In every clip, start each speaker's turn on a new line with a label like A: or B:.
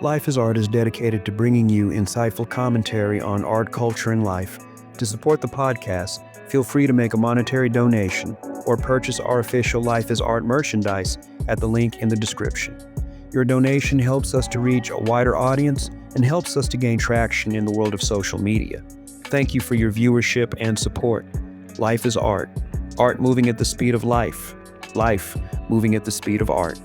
A: Life is Art is dedicated to bringing you insightful commentary on art, culture, and life. To support the podcast, feel free to make a monetary donation or purchase our official Life is Art merchandise at the link in the description. Your donation helps us to reach a wider audience and helps us to gain traction in the world of social media. Thank you for your viewership and support. Life is Art. Art moving at the speed of life. Life moving at the speed of art.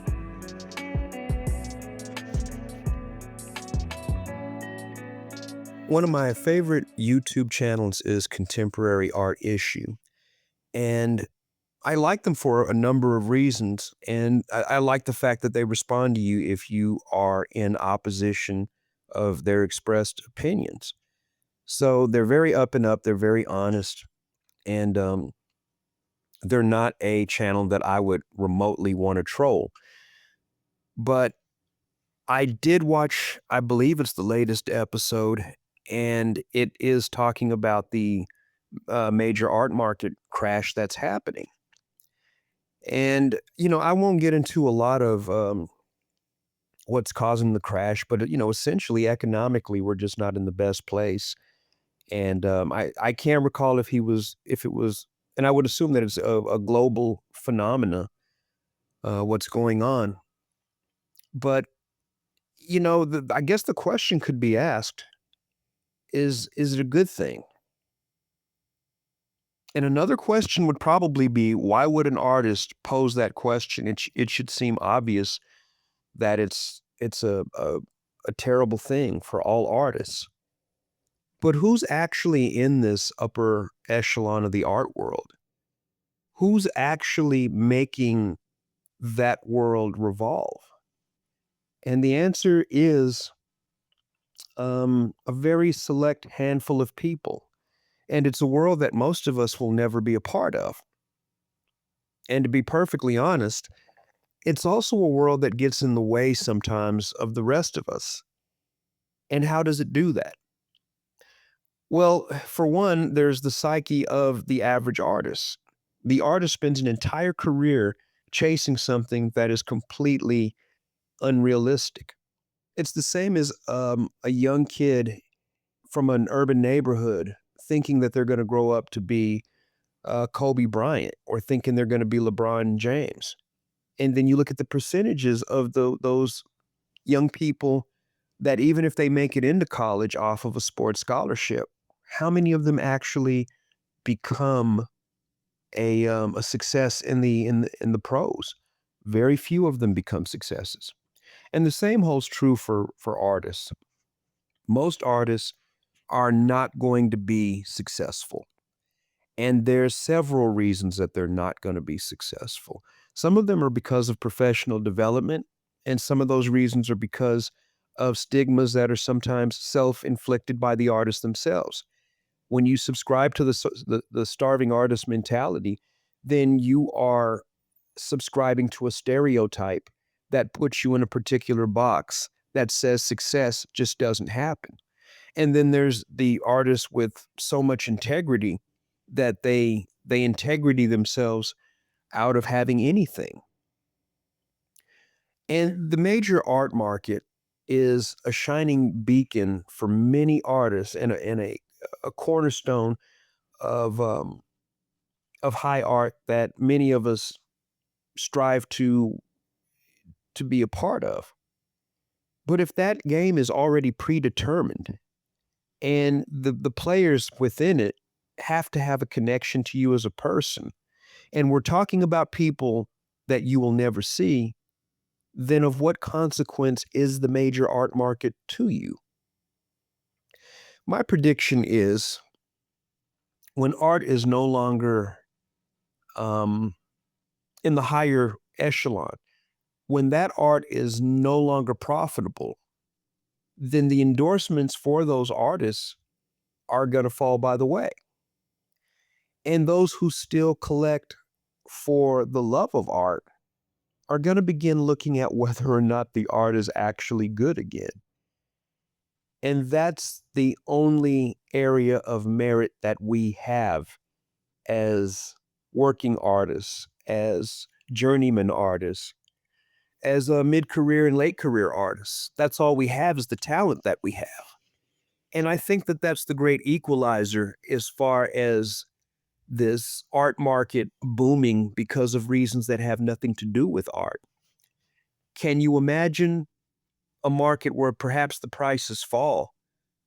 A: One of my favorite YouTube channels is Contemporary Art Issue, and I like them for a number of reasons, and I like the fact that they respond to you if you are in opposition of their expressed opinions. So they're very up and up, they're very honest, and they're not a channel that I would remotely want to troll. But I did watch, I believe it's the latest episode, and it is talking about the major art market crash that's happening. And, I won't get into a lot of what's causing the crash, but, essentially economically, we're just not in the best place. And I can't recall if it was, and I would assume that it's a global phenomena, what's going on. But, I guess the question could be asked, is it a good thing? And another question would probably be, why would an artist pose that question? It should seem obvious that it's a terrible thing for all artists. But who's actually in this upper echelon of the art world? Who's actually making that world revolve? And the answer is a very select handful of people. And it's a world that most of us will never be a part of. And to be perfectly honest, it's also a world that gets in the way sometimes of the rest of us. And how does it do that? Well, for one, there's the psyche of the average artist. The artist spends an entire career chasing something that is completely unrealistic. It's the same as a young kid from an urban neighborhood thinking that they're going to grow up to be Kobe Bryant or thinking they're going to be LeBron James. And then you look at the percentages of those young people that even if they make it into college off of a sports scholarship, how many of them actually become a success in the pros? Very few of them become successes. And the same holds true for artists. Most artists are not going to be successful. And there's several reasons that they're not going to be successful. Some of them are because of professional development, and some of those reasons are because of stigmas that are sometimes self-inflicted by the artists themselves. When you subscribe to the starving artist mentality, then you are subscribing to a stereotype that puts you in a particular box that says success just doesn't happen. And then there's the artists with so much integrity that they integrity themselves out of having anything. And the major art market is a shining beacon for many artists and a cornerstone of high art that many of us strive to be a part of. But if that game is already predetermined and the players within it have to have a connection to you as a person, and we're talking about people that you will never see, then of what consequence is the major art market to you? My prediction is when art is no longer um, in the higher echelon, when that art is no longer profitable, then the endorsements for those artists are going to fall by the way. And those who still collect for the love of art are going to begin looking at whether or not the art is actually good again. And that's the only area of merit that we have as working artists, as journeyman artists, as a mid-career and late career artists. That's all we have is the talent that we have. And I think that that's the great equalizer as far as this art market booming because of reasons that have nothing to do with art. Can you imagine a market where perhaps the prices fall,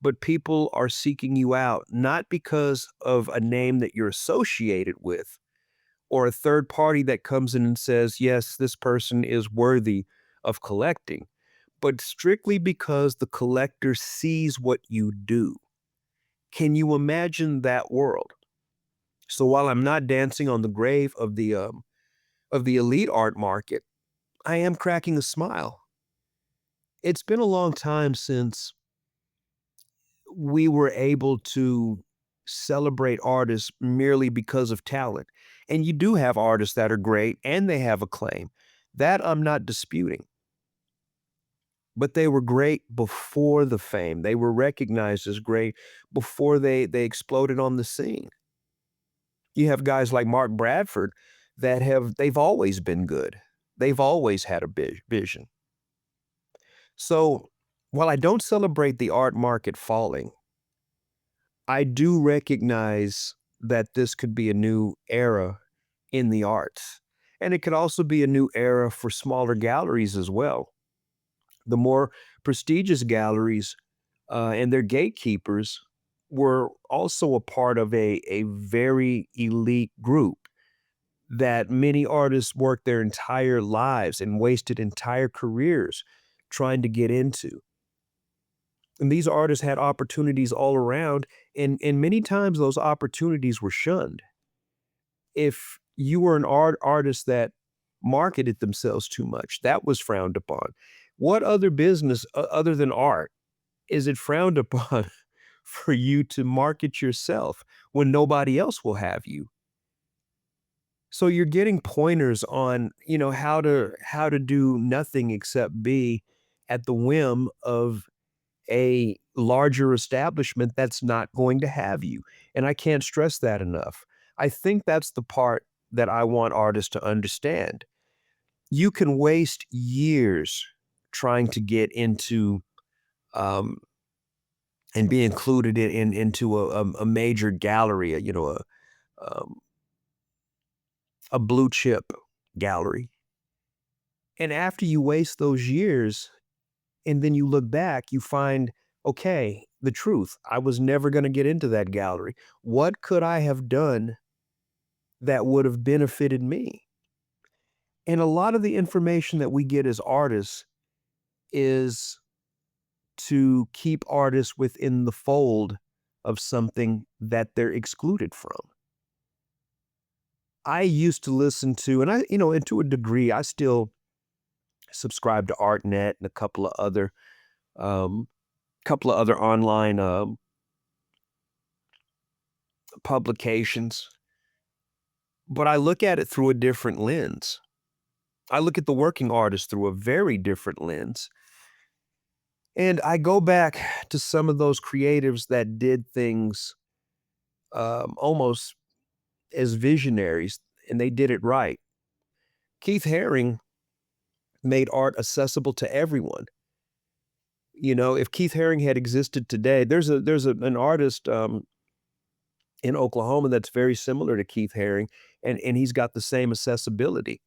A: but people are seeking you out not because of a name that you're associated with or a third party that comes in and says, yes, this person is worthy of collecting, but strictly because the collector sees what you do? Can you imagine that world? So while I'm not dancing on the grave of the elite art market, I am cracking a smile. It's been a long time since we were able to celebrate artists merely because of talent. And you do have artists that are great and they have acclaim. That I'm not disputing. But they were great before the fame. They were recognized as great before they exploded on the scene. You have guys like Mark Bradford that they've always been good. They've always had a vision. So while I don't celebrate the art market falling, I do recognize that this could be a new era in the arts. And it could also be a new era for smaller galleries as well. The more prestigious galleries and their gatekeepers were also a part of a very elite group that many artists worked their entire lives and wasted entire careers trying to get into. And these artists had opportunities all around, and many times those opportunities were shunned. If you were an artist that marketed themselves too much, that was frowned upon. What other business other than art is it frowned upon for you to market yourself when nobody else will have you? So you're getting pointers on, how to do nothing except be at the whim of a larger establishment that's not going to have you. And I can't stress that enough. I think that's the part that I want artists to understand. You can waste years trying to get into um, and be included into a major gallery, um, a blue chip gallery. And after you waste those years, and then you look back, you find, okay, the truth. I was never going to get into that gallery. What could I have done that would have benefited me? And a lot of the information that we get as artists is to keep artists within the fold of something that they're excluded from. I used to listen to, and and to a degree, I still subscribe to ArtNet and um, couple of other online publications, but I look at it through a different lens. I look at the working artist through a very different lens. And I go back to some of those creatives that did things almost as visionaries, and they did it right. Keith Haring made art accessible to everyone. If Keith Haring had existed today, an artist in Oklahoma that's very similar to Keith Haring, and he's got the same accessibility.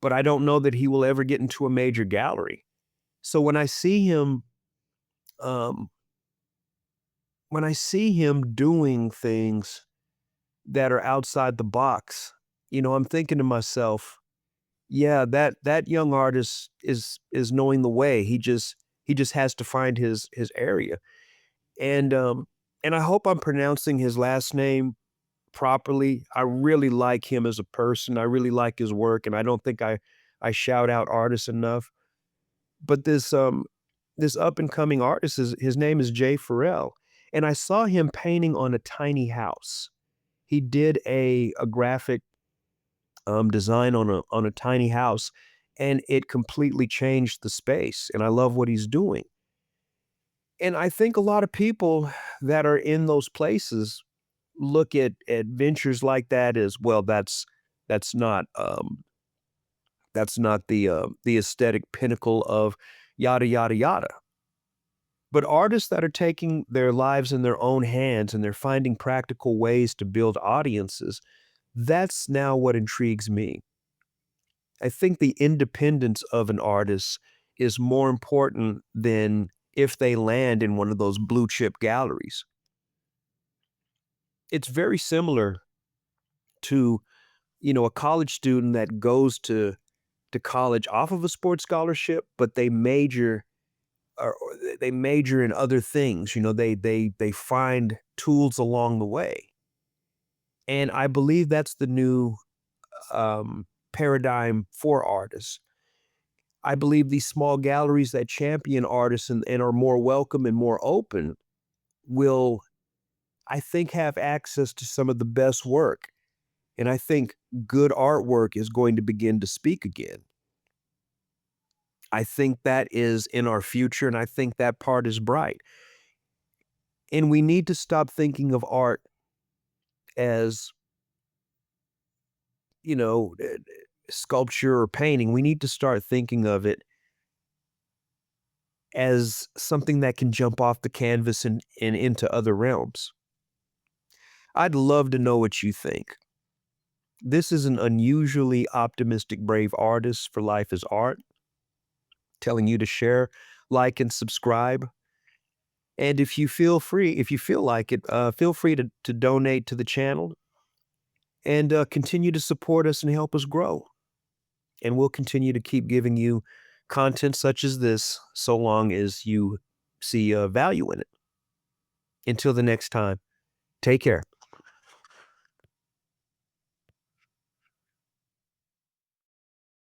A: But I don't know that he will ever get into a major gallery. So um, when I see him doing things that are outside the box, I'm thinking to myself, yeah, that young artist is knowing the way. He just has to find his area. And and I hope I'm pronouncing his last name properly. I really like him as a person. I really like his work, and I don't think I shout out artists enough. But this up and coming artist is his name is Jay Farrell, and I saw him painting on a tiny house. He did a graphic design on a tiny house, and it completely changed the space. And I love what he's doing. And I think a lot of people that are in those places look at ventures like that as well. That's not That's not the aesthetic pinnacle of yada, yada, yada. But artists that are taking their lives in their own hands and they're finding practical ways to build audiences, that's now what intrigues me. I think the independence of an artist is more important than if they land in one of those blue chip galleries. It's very similar to, a college student that goes to college off of a sports scholarship, but they major in other things. They find tools along the way. And I believe that's the new paradigm for artists. I believe these small galleries that champion artists and are more welcome and more open will, I think, have access to some of the best work. And I think good artwork is going to begin to speak again. I think that is in our future, and I think that part is bright. And we need to stop thinking of art as, you know, eh, sculpture or painting. We need to start thinking of it as something that can jump off the canvas and into other realms. I'd love to know what you think. This is an unusually optimistic, brave artist for Life is Art, telling you to share, like, and subscribe. And if you feel like it, feel free to donate to the channel and continue to support us and help us grow. And we'll continue to keep giving you content such as this so long as you see value in it. Until the next time, take care.